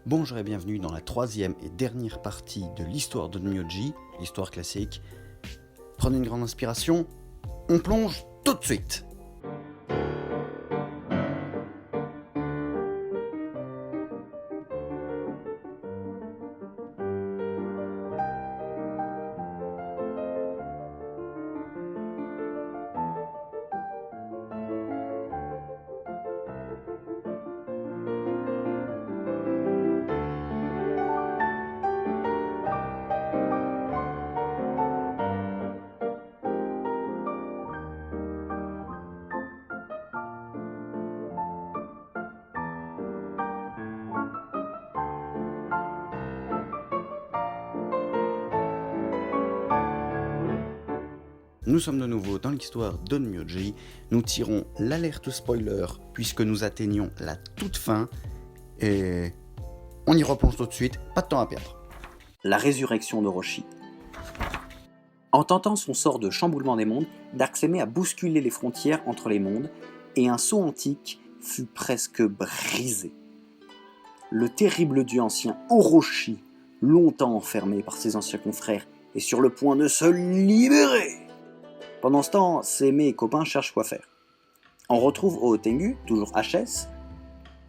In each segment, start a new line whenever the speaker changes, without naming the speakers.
Bonjour et bienvenue dans la troisième et dernière partie de l'histoire d'Onmyoji, l'histoire classique. Prenez une grande inspiration, on plonge tout de suite. Nous sommes de nouveau dans l'histoire d'Onmyoji. Nous tirons l'alerte spoiler puisque nous atteignons la toute fin. Et on y replonge tout de suite, pas de temps à perdre.
La résurrection d'Orochi. En tentant son sort de chamboulement des mondes, Darkseid a bousculé les frontières entre les mondes et un sceau antique fut presque brisé. Le terrible dieu ancien Orochi, longtemps enfermé par ses anciens confrères, est sur le point de se libérer. Pendant ce temps, Seimei et copains cherchent quoi faire. On retrouve Otengu, toujours HS.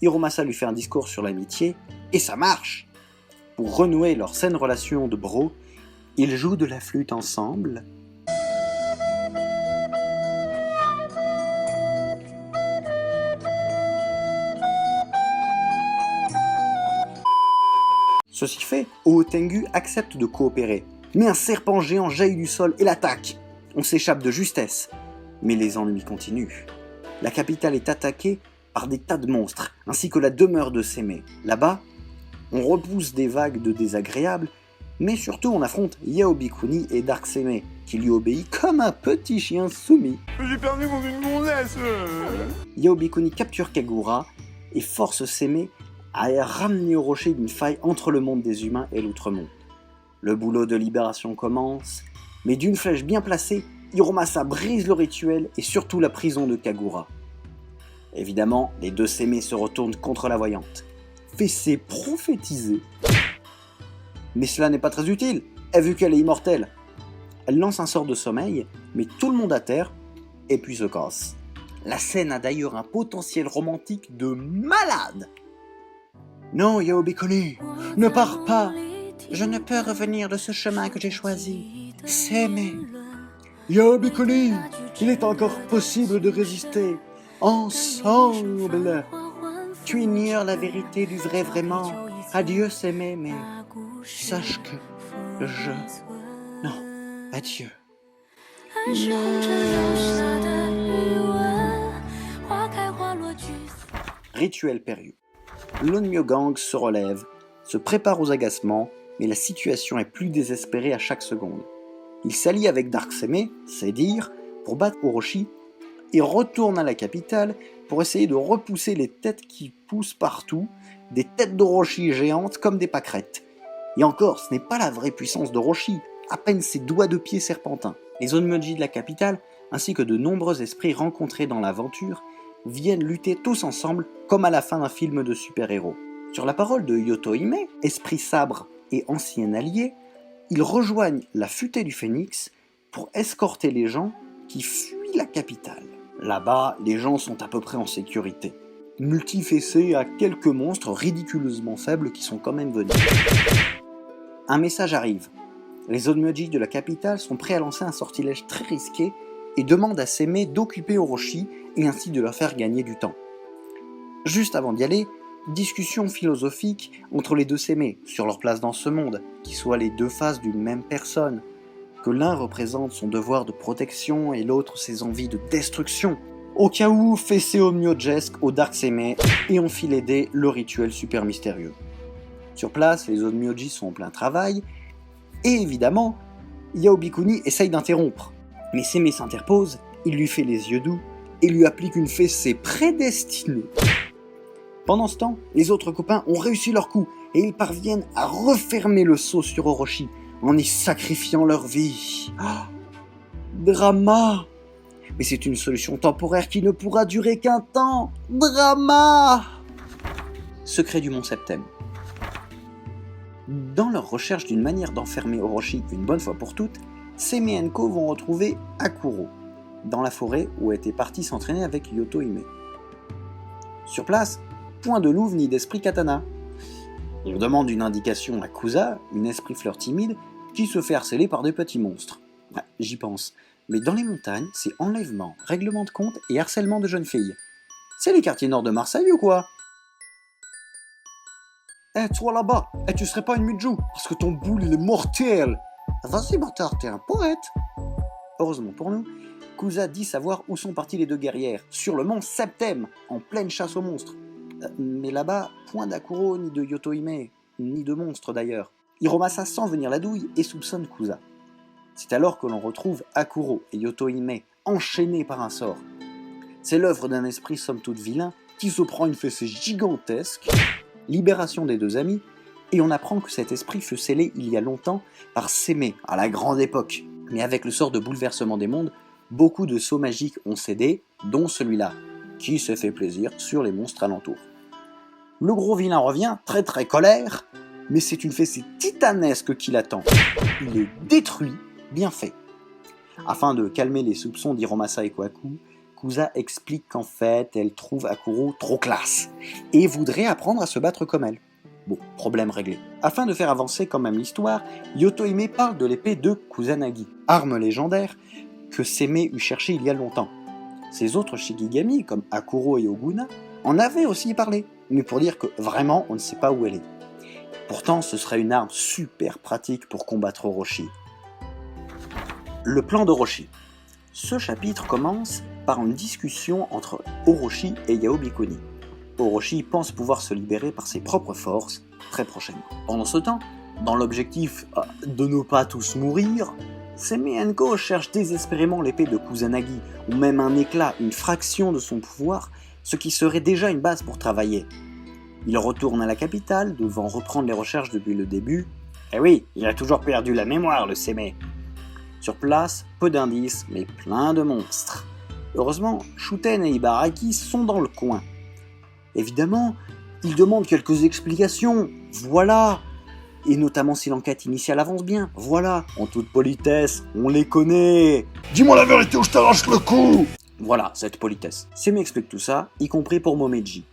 Hiromasa lui fait un discours sur l'amitié, et ça marche. Pour renouer leur saine relation de bro, ils jouent de la flûte ensemble. Ceci fait, Otengu accepte de coopérer, mais un serpent géant jaillit du sol et l'attaque. On s'échappe de justesse, mais les ennuis continuent. La capitale est attaquée par des tas de monstres, ainsi que la demeure de Seimei. Là-bas, on repousse des vagues de désagréables, mais surtout on affronte Yaobikuni et Darkseid, qui lui obéit comme un petit chien soumis.
J'ai perdu mon une gonzesse.
Yaobikuni capture Kagura et force Seimei à ramener Orochi d'une faille entre le monde des humains et l'outre-monde. Le boulot de libération commence, mais d'une flèche bien placée, Hiromasa brise le rituel et surtout la prison de Kagura. Évidemment, les deux Seimei se retournent contre la voyante. Fessée prophétisée. Mais cela n'est pas très utile, vu qu'elle est immortelle. Elle lance un sort de sommeil, met tout le monde à terre, et puis se casse. La scène a d'ailleurs un potentiel romantique de malade. Non, Yaobikuni, ne pars pas. Je ne peux revenir de ce chemin que j'ai choisi. Seimei. Yaobikuni, il est encore possible de résister. Ensemble. Tu ignores la vérité du vrai vraiment. Adieu Seimei, mais sache que je... Non, adieu. Rituel périlleux. L'Onmyo Gang se relève, se prépare aux agacements, mais la situation est plus désespérée à chaque seconde. Il s'allie avec Darkseid, c'est dire, pour battre Orochi, et retourne à la capitale pour essayer de repousser les têtes qui poussent partout, des têtes d'Orochi géantes comme des pâquerettes. Et encore, ce n'est pas la vraie puissance d'Orochi, à peine ses doigts de pied serpentins. Les Onmyoji de la capitale, ainsi que de nombreux esprits rencontrés dans l'aventure, viennent lutter tous ensemble comme à la fin d'un film de super-héros. Sur la parole de Yotohime, esprit sabre et ancien allié, ils rejoignent la Futée du Phénix pour escorter les gens qui fuient la capitale. Là-bas, les gens sont à peu près en sécurité. Multifessés à quelques monstres ridiculeusement faibles qui sont quand même venus. Un message arrive. Les Onmyoji de la capitale sont prêts à lancer un sortilège très risqué et demandent à Seimei d'occuper Orochi et ainsi de leur faire gagner du temps. Juste avant d'y aller, discussion philosophique entre les deux Seimei sur leur place dans ce monde, qui soient les deux faces d'une même personne, que l'un représente son devoir de protection et l'autre ses envies de destruction. Au cas où, fessé Onmyojesque au Darkseid et on file aider le rituel super mystérieux. Sur place, les Onmyoji sont en plein travail, et évidemment, Yaobikuni essaye d'interrompre. Mais Seimei s'interpose, il lui fait les yeux doux, et lui applique une fessée prédestinée. Pendant ce temps, les autres copains ont réussi leur coup, et ils parviennent à refermer le sceau sur Orochi, en y sacrifiant leur vie. Ah, drama! Mais c'est une solution temporaire qui ne pourra durer qu'un temps. Drama! Secret du Mont Septem. Dans leur recherche d'une manière d'enfermer Orochi une bonne fois pour toutes, Seme et Enko vont retrouver Akuro, dans la forêt où était parti s'entraîner avec Yotohime. Sur place, point de louve ni d'esprit katana. On demande une indication à Kusa, une esprit fleur timide, qui se fait harceler par des petits monstres. Ah, j'y pense. Mais dans les montagnes, c'est enlèvement, règlement de compte et harcèlement de jeunes filles. C'est les quartiers nord de Marseille ou quoi? Eh, toi là-bas, tu serais pas une Muju, parce que ton boule il est mortel. Vas-y bâtard, t'es un poète. Heureusement pour nous, Kusa dit savoir où sont partis les deux guerrières, sur le mont Septem, en pleine chasse aux monstres. Mais là-bas, point d'Akuro, ni de Yotohime, ni de monstres d'ailleurs. Hiromasa sent venir la douille et soupçonne Kusa. C'est alors que l'on retrouve Akuro et Yotohime enchaînés par un sort. C'est l'œuvre d'un esprit somme toute vilain qui se prend une fessée gigantesque, libération des deux amis, et on apprend que cet esprit fut scellé il y a longtemps par Seme, à la grande époque. Mais avec le sort de bouleversement des mondes, beaucoup de sauts magiques ont cédé, dont celui-là, qui se fait plaisir sur les monstres alentours. Le gros vilain revient, très colère, mais c'est une fessée titanesque qui l'attend. Il est détruit, bien fait. Afin de calmer les soupçons d'Hiromasa et Kohaku, Kusa explique qu'en fait, elle trouve Akuro trop classe, et voudrait apprendre à se battre comme elle. Bon, problème réglé. Afin de faire avancer quand même l'histoire, Yotohime parle de l'épée de Kusanagi, arme légendaire que Seme eut cherchée il y a longtemps. Ses autres Shikigami, comme Akuro et Oguna, en avaient aussi parlé, mais pour dire que vraiment on ne sait pas où elle est. Pourtant, ce serait une arme super pratique pour combattre Orochi. Le plan d'Orochi. Ce chapitre commence par une discussion entre Orochi et Yaobikuni. Orochi pense pouvoir se libérer par ses propres forces très prochainement. Pendant ce temps, dans l'objectif de ne pas tous mourir, Seme et Enko cherchent désespérément l'épée de Kusanagi, ou même un éclat, une fraction de son pouvoir, ce qui serait déjà une base pour travailler. Ils retournent à la capitale, devant reprendre les recherches depuis le début. Eh oui, il a toujours perdu la mémoire, le Seme. Sur place, peu d'indices, mais plein de monstres. Heureusement, Shuten et Ibaraki sont dans le coin. Évidemment, ils demandent quelques explications, voilà. Et notamment si l'enquête initiale avance bien, voilà. En toute politesse, on les connaît.
Dis-moi la vérité ou je t'arrache le cou.
Voilà, cette politesse. Seme explique tout ça, y compris pour Momeji.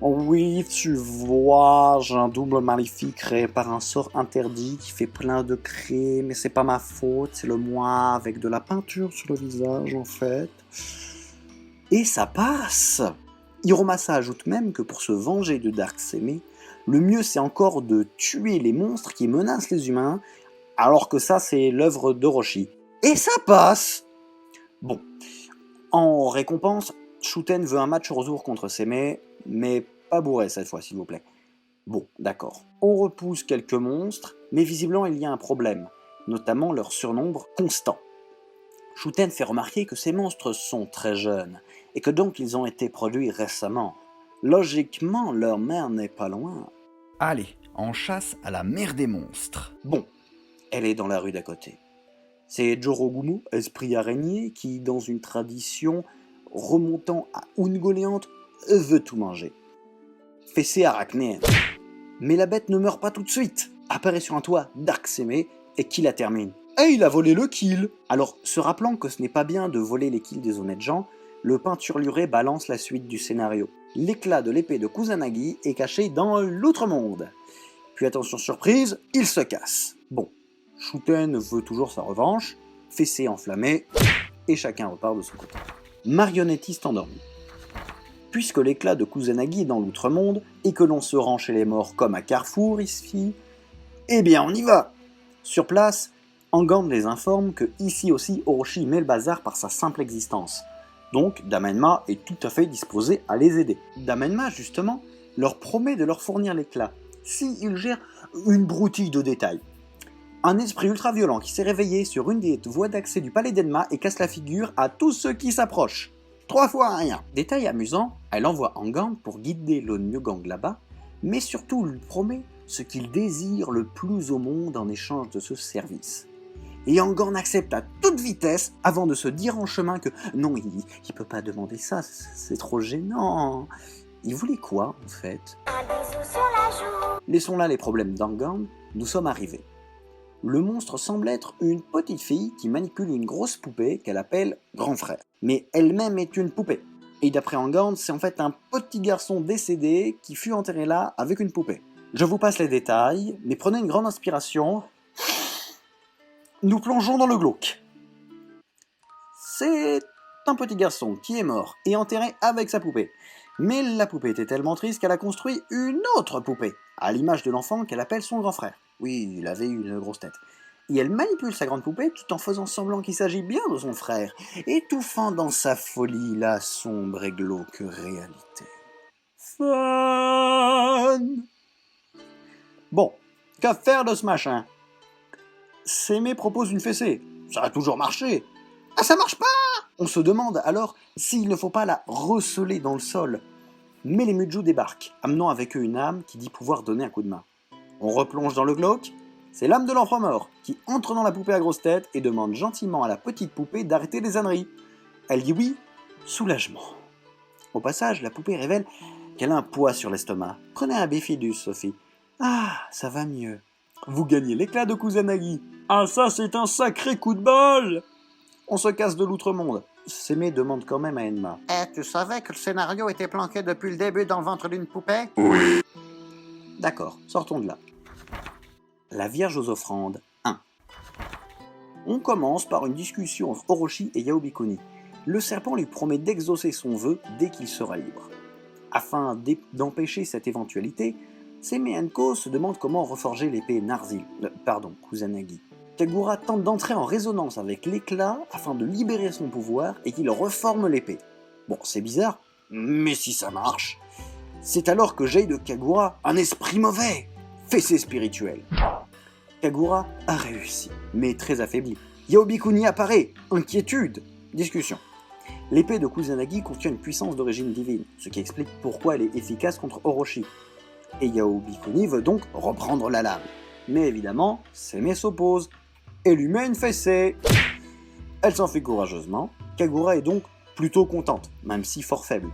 Oui, tu vois, j'ai un double maléfique créé par un sort interdit qui fait plein de cris, mais c'est pas ma faute, c'est le moi avec de la peinture sur le visage en fait. Et ça passe. Hiromasa ajoute même que pour se venger de Dark Seme, le mieux c'est encore de tuer les monstres qui menacent les humains, alors que ça c'est l'œuvre d'Orochi. Et ça passe. Bon, en récompense, Shuten veut un match retour contre Seme, mais pas bourré cette fois s'il vous plaît. Bon, d'accord. On repousse quelques monstres, mais visiblement il y a un problème, notamment leur surnombre constant. Shuten fait remarquer que ces monstres sont très jeunes, et que donc ils ont été produits récemment. Logiquement, leur mère n'est pas loin.
Allez, en chasse à la mère des monstres.
Bon, elle est dans la rue d'à côté. C'est Jorogumo, esprit araignée, qui, dans une tradition remontant à Ungoléante, veut tout manger. Fessée arachnéenne. Mais la bête ne meurt pas tout de suite. Apparaît sur un toit Dark Seme et qui la termine. Et il a volé le kill. Alors, se rappelant que ce n'est pas bien de voler les kills des honnêtes gens, le peinturluré balance la suite du scénario. L'éclat de l'épée de Kusanagi est caché dans l'outre-monde. Puis attention surprise, il se casse. Bon, Shuten veut toujours sa revanche, fessée enflammée, et chacun repart de son côté. Marionnettiste endormi. Puisque l'éclat de Kusanagi est dans l'outre-monde, et que l'on se rend chez les morts comme à Carrefour ici, eh bien on y va. Sur place, Angan les informe que ici aussi Orochi met le bazar par sa simple existence. Donc Damenma est tout à fait disposé à les aider. Damenma justement leur promet de leur fournir l'éclat, s'ils gèrent une broutille de détails. Un esprit ultra violent qui s'est réveillé sur une des voies d'accès du palais d'Enma et casse la figure à tous ceux qui s'approchent. 3 fois rien. Détail amusant, elle envoie Angan pour guider l'Onmyogang là-bas, mais surtout lui promet ce qu'il désire le plus au monde en échange de ce service. Et Angan accepte à toute vitesse avant de se dire en chemin que non, il peut pas demander ça, c'est trop gênant. Il voulait quoi en fait?
Un bisou sur la joue.
Laissons là les problèmes d'Angang, nous sommes arrivés. Le monstre semble être une petite fille qui manipule une grosse poupée qu'elle appelle grand frère. Mais elle-même est une poupée. Et d'après Angang, c'est en fait un petit garçon décédé qui fut enterré là avec une poupée. Je vous passe les détails, mais prenez une grande inspiration. Nous plongeons dans le glauque. C'est un petit garçon qui est mort et enterré avec sa poupée. Mais la poupée était tellement triste qu'elle a construit une autre poupée, à l'image de l'enfant qu'elle appelle son grand frère. Oui, il avait une grosse tête. Et elle manipule sa grande poupée tout en faisant semblant qu'il s'agit bien de son frère, étouffant dans sa folie la sombre et glauque réalité. Fun! Bon, que faire de ce machin? Sémé propose une fessée. Ça a toujours marché. Ah, ça marche pas! On se demande alors s'il ne faut pas la receler dans le sol. Mais les Mudju débarquent, amenant avec eux une âme qui dit pouvoir donner un coup de main. On replonge dans le glauque. C'est l'âme de l'enfant mort qui entre dans la poupée à grosse tête et demande gentiment à la petite poupée d'arrêter les âneries. Elle dit oui, soulagement. Au passage, la poupée révèle qu'elle a un poids sur l'estomac. Prenez un bifidus, Sophie. Ah, ça va mieux. Vous gagnez l'éclat de Kusanagi. Ah, ça, c'est un sacré coup de bol! On se casse de l'outre-monde. Sémé demande quand même à Enma.
Tu savais que le scénario était planqué depuis le début dans le ventre d'une poupée?
Oui.
D'accord, sortons de là. La Vierge aux offrandes 1. On commence par une discussion entre Orochi et Yaobikuni. Le serpent lui promet d'exaucer son vœu dès qu'il sera libre. Afin d'empêcher cette éventualité, Sémé et Enko se demandent comment reforger l'épée Kusanagi. Kagura tente d'entrer en résonance avec l'éclat afin de libérer son pouvoir et qu'il reforme l'épée. Bon, c'est bizarre, mais si ça marche, c'est alors que jaillit de Kagura un esprit mauvais, fessée spirituelle. Kagura a réussi, mais très affaibli. Yaobikuni apparaît, inquiétude, discussion. L'épée de Kusanagi contient une puissance d'origine divine, ce qui explique pourquoi elle est efficace contre Orochi. Et Yaobikuni veut donc reprendre la lame. Mais évidemment, Sémé s'oppose et lui met une fessée. Elle s'enfuit courageusement. Kagura est donc plutôt contente, même si fort faible.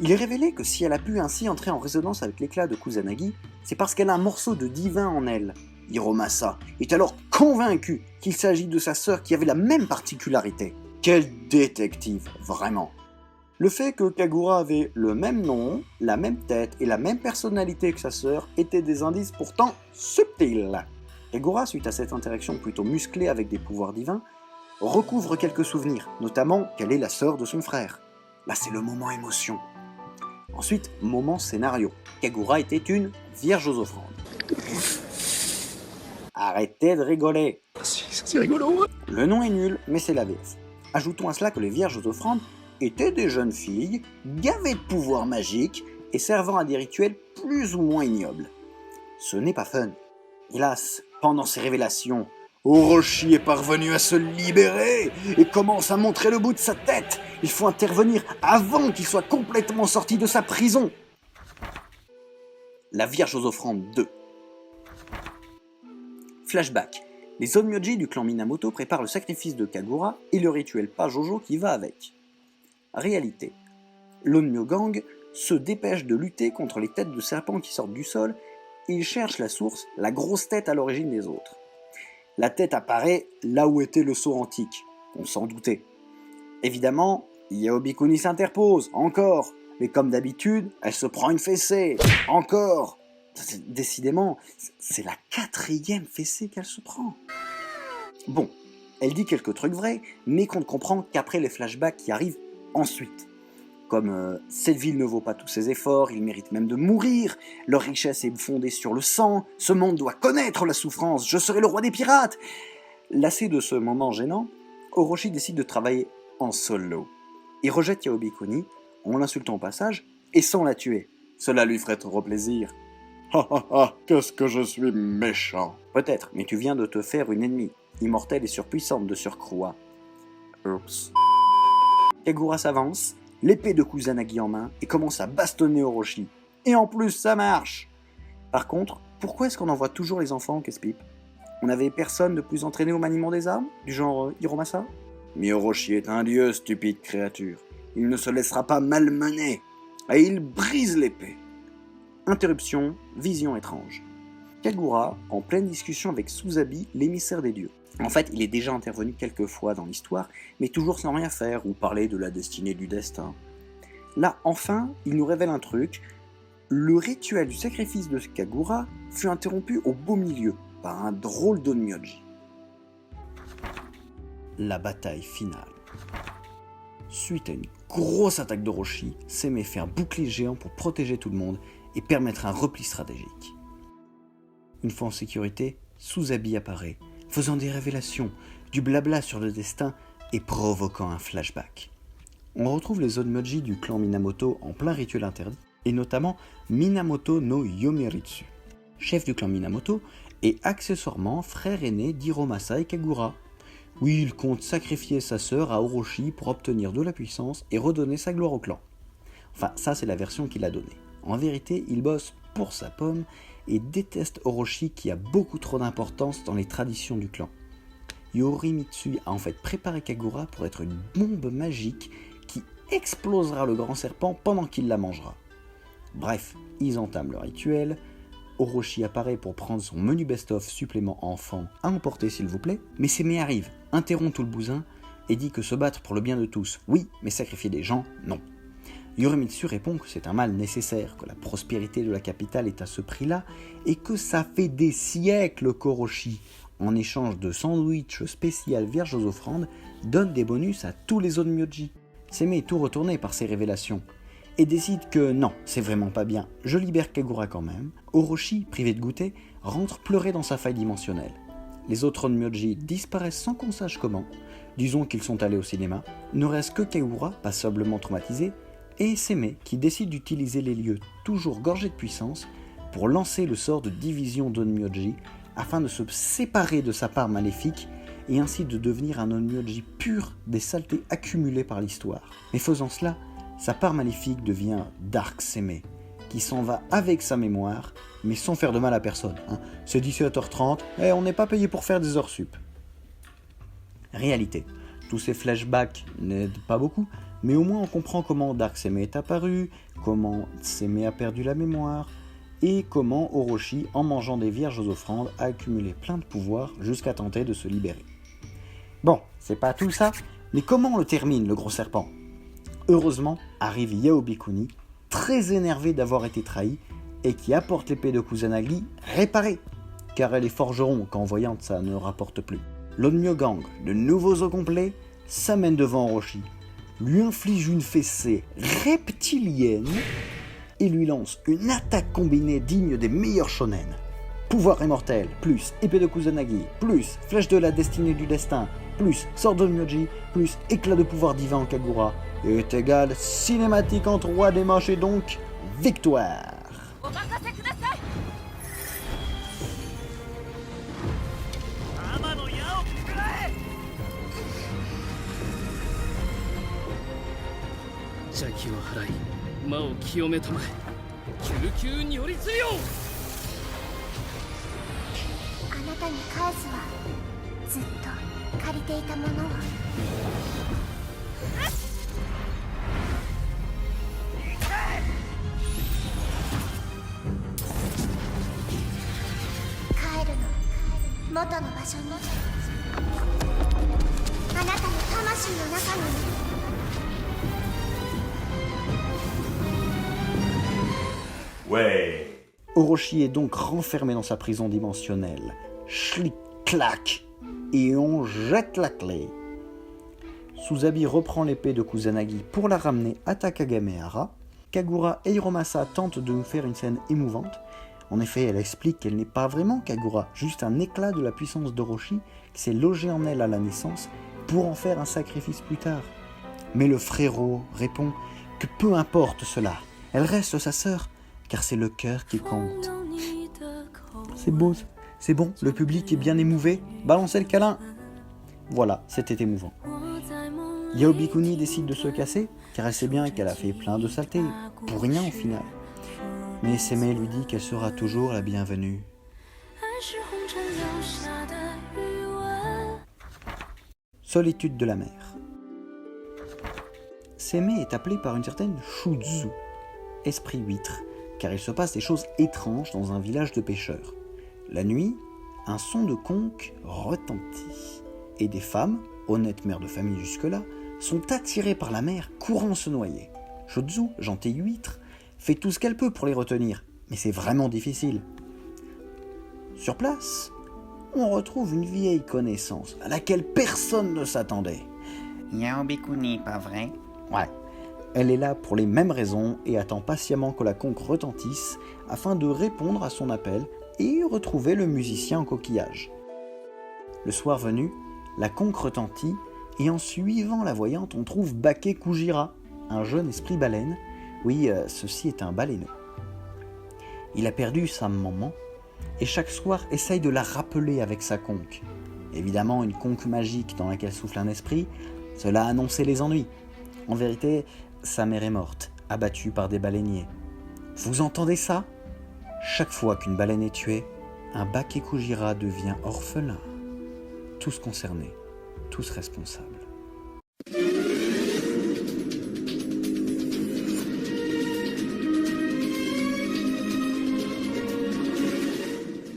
Il est révélé que si elle a pu ainsi entrer en résonance avec l'éclat de Kusanagi, c'est parce qu'elle a un morceau de divin en elle. Hiromasa est alors convaincu qu'il s'agit de sa sœur qui avait la même particularité. Quel détective, vraiment! Le fait que Kagura avait le même nom, la même tête et la même personnalité que sa sœur étaient des indices pourtant subtils. Kagura, suite à cette interaction plutôt musclée avec des pouvoirs divins, recouvre quelques souvenirs, notamment qu'elle est la sœur de son frère. Là, c'est le moment émotion. Ensuite, moment scénario. Kagura était une vierge aux offrandes. Arrêtez de rigoler.
C'est rigolo.
Le nom est nul, mais c'est la VF. Ajoutons à cela que les vierges aux offrandes étaient des jeunes filles, gavées de pouvoirs magiques et servant à des rituels plus ou moins ignobles. Ce n'est pas fun. Hélas, pendant ces révélations, Orochi est parvenu à se libérer et commence à montrer le bout de sa tête. Il faut intervenir avant qu'il soit complètement sorti de sa prison. La Vierge aux offrandes 2. Flashback. Les Onmyoji du clan Minamoto préparent le sacrifice de Kagura et le rituel Pajojo qui va avec. Réalité. L'Onmyo Gang se dépêche de lutter contre les têtes de serpents qui sortent du sol et il cherche la source, la grosse tête à l'origine des autres. La tête apparaît là où était le sceau antique, on s'en doutait. Évidemment, Yaobikuni s'interpose, encore, mais comme d'habitude, elle se prend une fessée, encore. Décidément, c'est la 4e fessée qu'elle se prend. Bon, elle dit quelques trucs vrais, mais qu'on ne comprend qu'après les flashbacks qui arrivent ensuite. Comme cette ville ne vaut pas tous ses efforts, ils méritent même de mourir, leur richesse est fondée sur le sang, ce monde doit connaître la souffrance, je serai le roi des pirates. Lassé de ce moment gênant, Orochi décide de travailler en solo. Il rejette Yaobikuni, en l'insultant au passage, et sans la tuer. Cela lui ferait trop plaisir.
Ha ha ha, qu'est-ce que je suis méchant.
Peut-être, mais tu viens de te faire une ennemie, immortelle et surpuissante de surcroît. Oups. Kagura s'avance, l'épée de Kusanagi en main, et commence à bastonner Orochi. Et en plus, ça marche. Par contre, pourquoi est-ce qu'on envoie toujours les enfants en casse-pipe? On n'avait personne de plus entraîné au maniement des armes, du genre Hiromasa? Mais Orochi est un dieu, stupide créature. Il ne se laissera pas malmener, et il brise l'épée. Interruption, vision étrange. Kagura, en pleine discussion avec Suzabi, l'émissaire des dieux. En fait, il est déjà intervenu quelques fois dans l'histoire, mais toujours sans rien faire ou parler de la destinée du destin. Là, enfin, il nous révèle un truc. Le rituel du sacrifice de Kagura fut interrompu au beau milieu par un drôle d'Onmyoji. La bataille finale. Suite à une grosse attaque d'Orochi, Seme fait un bouclier géant pour protéger tout le monde et permettre un repli stratégique. Une fois en sécurité, Suzabi apparaît, faisant des révélations, du blabla sur le destin et provoquant un flashback. On retrouve les Onmyoji du clan Minamoto en plein rituel interdit, et notamment Minamoto no Yomiritsu, chef du clan Minamoto et accessoirement frère aîné d'Hiromasa et Kagura. Oui, il compte sacrifier sa sœur à Orochi pour obtenir de la puissance et redonner sa gloire au clan. Enfin, ça c'est la version qu'il a donnée. En vérité, il bosse pour sa pomme et déteste Orochi qui a beaucoup trop d'importance dans les traditions du clan. Yorimitsu a en fait préparé Kagura pour être une bombe magique qui explosera le grand serpent pendant qu'il la mangera. Bref, ils entament le rituel. Orochi apparaît pour prendre son menu best-of supplément enfant à emporter s'il vous plaît, mais Seme arrive, interrompt tout le bousin et dit que se battre pour le bien de tous, oui, mais sacrifier des gens, non. Yorimitsu répond que c'est un mal nécessaire, que la prospérité de la capitale est à ce prix-là et que ça fait des siècles qu'Orochi, en échange de sandwichs spécial vierges aux offrandes, donne des bonus à tous les Onmyoji. Seme est tout retourné par ces révélations et décide que non, c'est vraiment pas bien, je libère Kagura quand même. Orochi, privé de goûter, rentre pleurer dans sa faille dimensionnelle. Les autres Onmyoji disparaissent sans qu'on sache comment, disons qu'ils sont allés au cinéma, ne reste que Kagura, passablement traumatisé, et Seme qui décide d'utiliser les lieux toujours gorgés de puissance pour lancer le sort de division d'Onmyoji afin de se séparer de sa part maléfique et ainsi de devenir un Onmyoji pur des saletés accumulées par l'histoire. Mais faisant cela, sa part maléfique devient Dark Seme, qui s'en va avec sa mémoire, mais sans faire de mal à personne. C'est 17h30, et on n'est pas payé pour faire des heures sup. Réalité, tous ces flashbacks n'aident pas beaucoup, mais au moins on comprend comment Dark Seme est apparu, comment Seme a perdu la mémoire, et comment Orochi, en mangeant des vierges aux offrandes, a accumulé plein de pouvoirs jusqu'à tenter de se libérer. Bon, c'est pas tout ça, mais comment on le termine, le gros serpent ? Heureusement, arrive Yaobikuni, très énervé d'avoir été trahi, et qui apporte l'épée de Kusanagi réparée, car elle est forgeron quand voyante ça ne rapporte plus. L'Onmyo Gang, de nouveaux os complets, s'amène devant Orochi, lui inflige une fessée reptilienne et lui lance une attaque combinée digne des meilleurs shonen. Pouvoir immortel, plus épée de Kusanagi, plus flèche de la destinée du destin, plus sort d'Onmyoji, plus éclat de pouvoir divin en Kagura, est égal cinématique en 3D moche et donc victoire.
邪気を払い魔を清めたまえ救急により強
あなたに返すわずっと借りていたものを帰るの元の場所にあなたの魂の中に
Orochi est donc renfermé dans sa prison dimensionnelle. Schlick-clac, et on jette la clé. Suzabi reprend l'épée de Kusanagi pour la ramener à Takagamehara. Kagura et Hiromasa tentent de nous faire une scène émouvante. En effet, elle explique qu'elle n'est pas vraiment Kagura, juste un éclat de la puissance d'Orochi qui s'est logé en elle à la naissance pour en faire un sacrifice plus tard. Mais le frérot répond que peu importe cela, elle reste sa sœur, car c'est le cœur qui compte. C'est beau, c'est bon, le public est bien émouvé, balancez le câlin. Voilà, c'était émouvant. Yaobikuni décide de se casser, car elle sait bien qu'elle a fait plein de saletés, pour rien au final. Mais Seme lui dit qu'elle sera toujours la bienvenue. Solitude de la mer. Seme est appelée par une certaine Shuzu, esprit huître, car il se passe des choses étranges dans un village de pêcheurs. La nuit, un son de conque retentit, et des femmes, honnêtes mères de famille jusque-là, sont attirées par la mer, courant se noyer. Shotsu, gentille huître, fait tout ce qu'elle peut pour les retenir, mais c'est vraiment difficile. Sur place, on retrouve une vieille connaissance à laquelle personne ne s'attendait.
Yaobikuni, pas vrai?
Ouais, elle est là pour les mêmes raisons et attend patiemment que la conque retentisse afin de répondre à son appel et retrouver le musicien en coquillage. Le soir venu, la conque retentit et en suivant la voyante, on trouve Bake Kujira, un jeune esprit baleine. Oui, ceci est un baleineau. Il a perdu sa maman et chaque soir essaye de la rappeler avec sa conque. Évidemment, une conque magique dans laquelle souffle un esprit, cela a annoncé les ennuis. En vérité, sa mère est morte, abattue par des baleiniers. Vous entendez ça? Chaque fois qu'une baleine est tuée, un Bake Kujira devient orphelin. Tous concernés, tous responsables.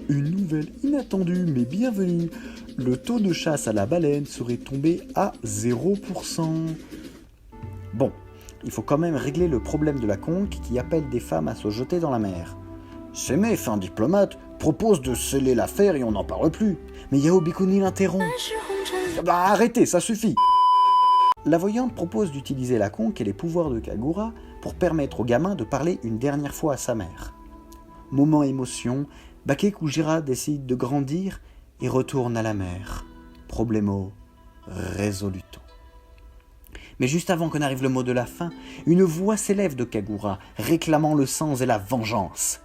Une nouvelle inattendue mais bienvenue. Le taux de chasse à la baleine serait tombé à 0%. Bon, il faut quand même régler le problème de la conque qui appelle des femmes à se jeter dans la mer. Seme, fin diplomate, propose de sceller l'affaire et on n'en parle plus. Mais Yaobikuni l'interrompt. Bah arrêtez, ça suffit. La voyante propose d'utiliser la conque et les pouvoirs de Kagura pour permettre au gamin de parler une dernière fois à sa mère. Moment émotion, Bake Kujira décide de grandir et retourne à la mer. Problemo resoluto. Mais juste avant que n'arrive le mot de la fin, une voix s'élève de Kagura, réclamant le sens et la vengeance.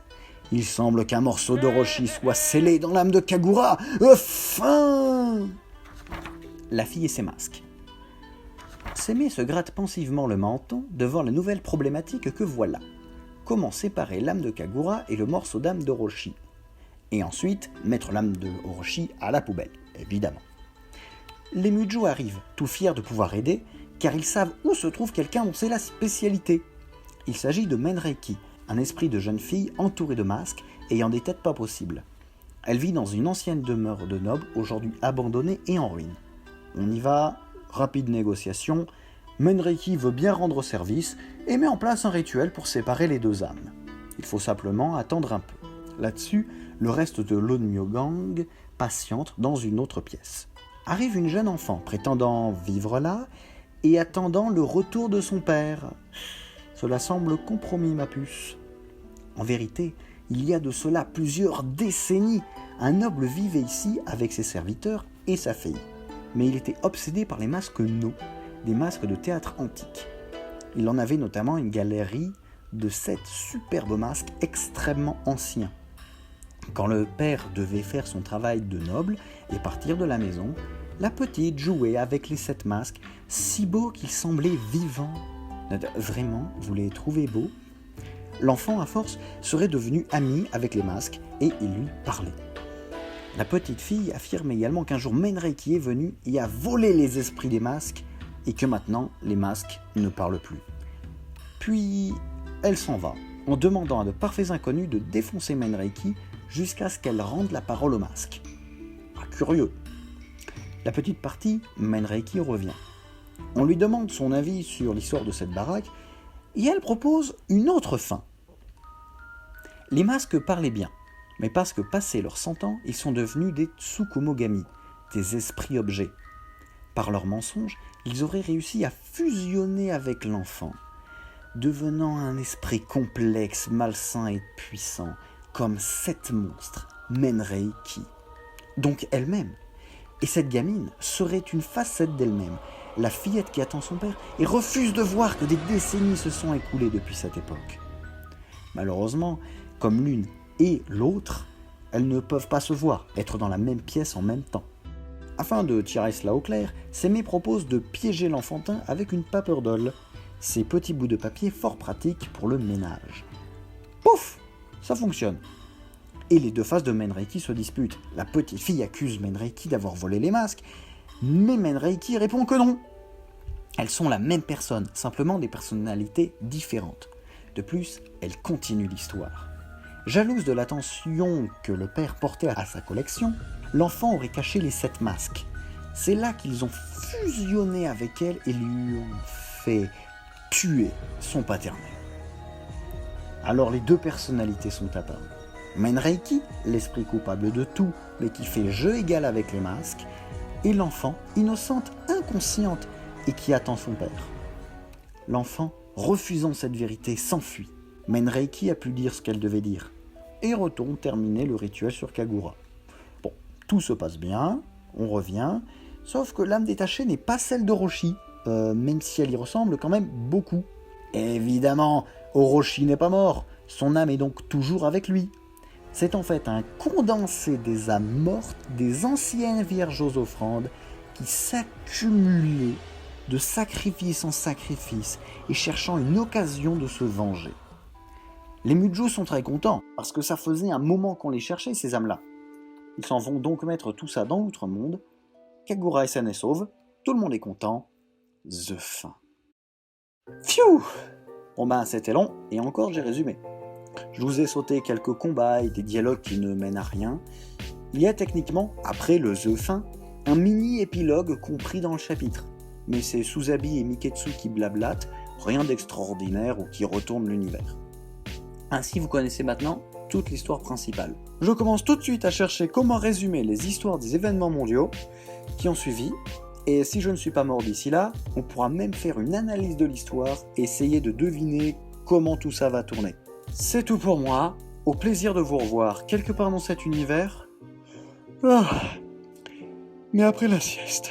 Il semble qu'un morceau d'Orochi soit scellé dans l'âme de Kagura. Enfin! La fille et ses masques. Seme se gratte pensivement le menton devant la nouvelle problématique que voilà. Comment séparer l'âme de Kagura et le morceau d'âme d'Orochi? Et ensuite, mettre l'âme de Orochi à la poubelle, évidemment. Les Mujo arrivent, tout fiers de pouvoir aider, car ils savent où se trouve quelqu'un dont c'est la spécialité. Il s'agit de Menreiki, un esprit de jeune fille entourée de masques, ayant des têtes pas possibles. Elle vit dans une ancienne demeure de nobles, aujourd'hui abandonnée et en ruine. On y va, rapide négociation, Menreiki veut bien rendre service et met en place un rituel pour séparer les deux âmes. Il faut simplement attendre un peu. Là-dessus, le reste de l'Onmyo Gang patiente dans une autre pièce. Arrive une jeune enfant prétendant vivre là et attendant le retour de son père. Cela semble compromis, ma puce. En vérité, il y a de cela plusieurs décennies, un noble vivait ici avec ses serviteurs et sa fille. Mais il était obsédé par les masques No, des masques de théâtre antique. Il en avait notamment une galerie de 7 superbes masques extrêmement anciens. Quand le père devait faire son travail de noble et partir de la maison, la petite jouait avec les 7 masques, si beaux qu'ils semblaient vivants. Vraiment, vous les trouvez beaux? L'enfant, à force, serait devenu ami avec les masques et il lui parlait. La petite fille affirme également qu'un jour Menreiki est venu et a volé les esprits des masques et que maintenant les masques ne parlent plus. Puis elle s'en va en demandant à de parfaits inconnus de défoncer Menreiki jusqu'à ce qu'elle rende la parole aux masques. Ah, curieux. La petite partie, Menreiki revient. On lui demande son avis sur l'histoire de cette baraque et elle propose une autre fin. Les masques parlaient bien, mais parce que passé leurs 100 ans, ils sont devenus des Tsukumogami, des esprits-objets. Par leurs mensonges, ils auraient réussi à fusionner avec l'enfant, devenant un esprit complexe, malsain et puissant, comme 7 monstres, Menreiki. Donc elle-même. Et cette gamine serait une facette d'elle-même, la fillette qui attend son père et refuse de voir que des décennies se sont écoulées depuis cette époque. Malheureusement, comme l'une et l'autre, elles ne peuvent pas se voir, être dans la même pièce en même temps. Afin de tirer cela au clair, Seme propose de piéger l'enfantin avec une paper doll, ces petits bouts de papier fort pratiques pour le ménage. Pouf! Ça fonctionne. Et les deux faces de Menreiki se disputent. La petite fille accuse Menreiki d'avoir volé les masques, mais Menreiki répond que non. Elles sont la même personne, simplement des personnalités différentes. De plus, elle continue l'histoire. Jalouse de l'attention que le père portait à sa collection, l'enfant aurait caché les 7 masques. C'est là qu'ils ont fusionné avec elle et lui ont fait tuer son paternel. Alors les deux personnalités sont apparues. Menreiki, l'esprit coupable de tout, mais qui fait jeu égal avec les masques, et l'enfant, innocente, inconsciente, et qui attend son père. L'enfant, refusant cette vérité, s'enfuit. Menreiki a pu dire ce qu'elle devait dire, et retourne terminer le rituel sur Kagura. Bon, tout se passe bien, on revient, sauf que l'âme détachée n'est pas celle d'Orochi, même si elle y ressemble quand même beaucoup. Évidemment, Orochi n'est pas mort, son âme est donc toujours avec lui. C'est en fait un condensé des âmes mortes des anciennes vierges aux offrandes qui s'accumulaient de sacrifice en sacrifice et cherchant une occasion de se venger. Les Mujou sont très contents parce que ça faisait un moment qu'on les cherchait, ces âmes-là. Ils s'en vont donc mettre tout ça dans l'outre-monde. Kagura-san est sauve, tout le monde est content. The fin. Pfiou! Bon ben c'était long et encore j'ai résumé. Je vous ai sauté quelques combats et des dialogues qui ne mènent à rien. Il y a techniquement, après le The fin, un mini-épilogue compris dans le chapitre. Mais c'est Suzabi et Miketsu qui blablatent, rien d'extraordinaire ou qui retourne l'univers. Ainsi vous connaissez maintenant toute l'histoire principale. Je commence tout de suite à chercher comment résumer les histoires des événements mondiaux qui ont suivi, et si je ne suis pas mort d'ici là, on pourra même faire une analyse de l'histoire et essayer de deviner comment tout ça va tourner. C'est tout pour moi, au plaisir de vous revoir quelque part dans cet univers. Ah, mais après la sieste.